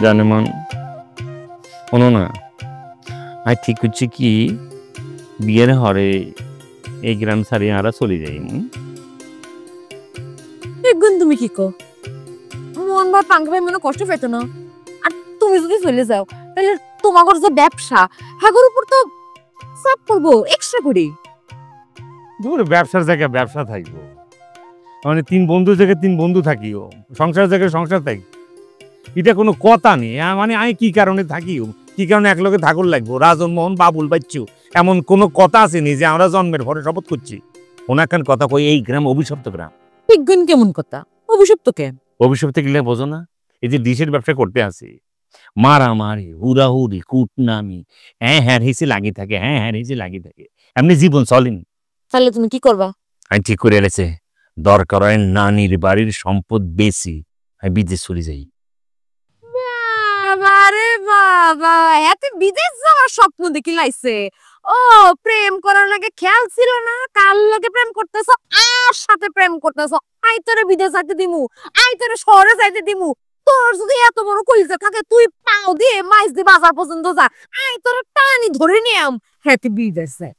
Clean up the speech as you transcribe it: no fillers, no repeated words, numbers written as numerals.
জানে মন শোনো না, আমি ঠিক হচ্ছে কি বিয়ের হরে এই গ্রাম ছাড়িয়ে আমরা চলে যাই। একগুণ তুমি কি কো? মন বা পাঙ্কা ভাই মনে কষ্ট পেত না। আর তুমি যদি চলে যাও তাহলে তোমার যে ব্যবসা হাগর উপর তো চাপ পড়বো এক্সট্রা করে। দূর ব্যবসার জায়গায় ব্যবসা থাকবো, মানে তিন বন্ধু জায়গায় তিন বন্ধু থাকিও, সংসারের জায়গায় সংসার থাকি, এটা কোনো কথা নেই। মানে আমি কি কারণে থাকি, কি কারণে একলগে থাকুর লাগবো, রাজন মোহন বাবুল বাচ্চু এমন কোনো কথা আসেনি যে আমরা জন্মের পরে শপথ করছি। ওনাকান কথা কই এই গ্রাম অভিশপ্ত গ্রাম। একগুণ কেমন কথা? অভিশপ্ত কেন? অভিশপ্ত গেলে বোঝো না, এই যে ডিশের ব্যবসা করতে আসি, মারামারি হুড়াহুড়ি কুটনামি, হ্যাঁ হ্যাঁ হিসে লাগি থাকে, হ্যাঁ হ্যাঁ হিসে লাগি থাকে, এমনি জীবন চলেনি। তাহলে তুমি কি করবা? আমি ঠিক করে এলেছে দরকার হয় নানির বাড়ির সম্পদ বেশি আমি বিদেশ চলে যাই। বাবা রে বাবা, এত বিদেশ যাওয়ার স্বপ্ন দেখি লাইছে। ও প্রেম করার লাগে খেয়াল ছিল না কার লগে প্রেম করতেছ, আর সাথে প্রেম করতেছ। আই তোরে বিদেশ যাইতে দিমু, আই তোরে শহরে যাইতে দিমু। তোর যদি এত বড় কলিজা থাকে তুই পাও দিয়ে মাইজ দিয়ে বাজার পর্যন্ত যা, আই তোরে টানি ধরে নিয়াম। হ্যাঁ তুই বিদেশ যায়।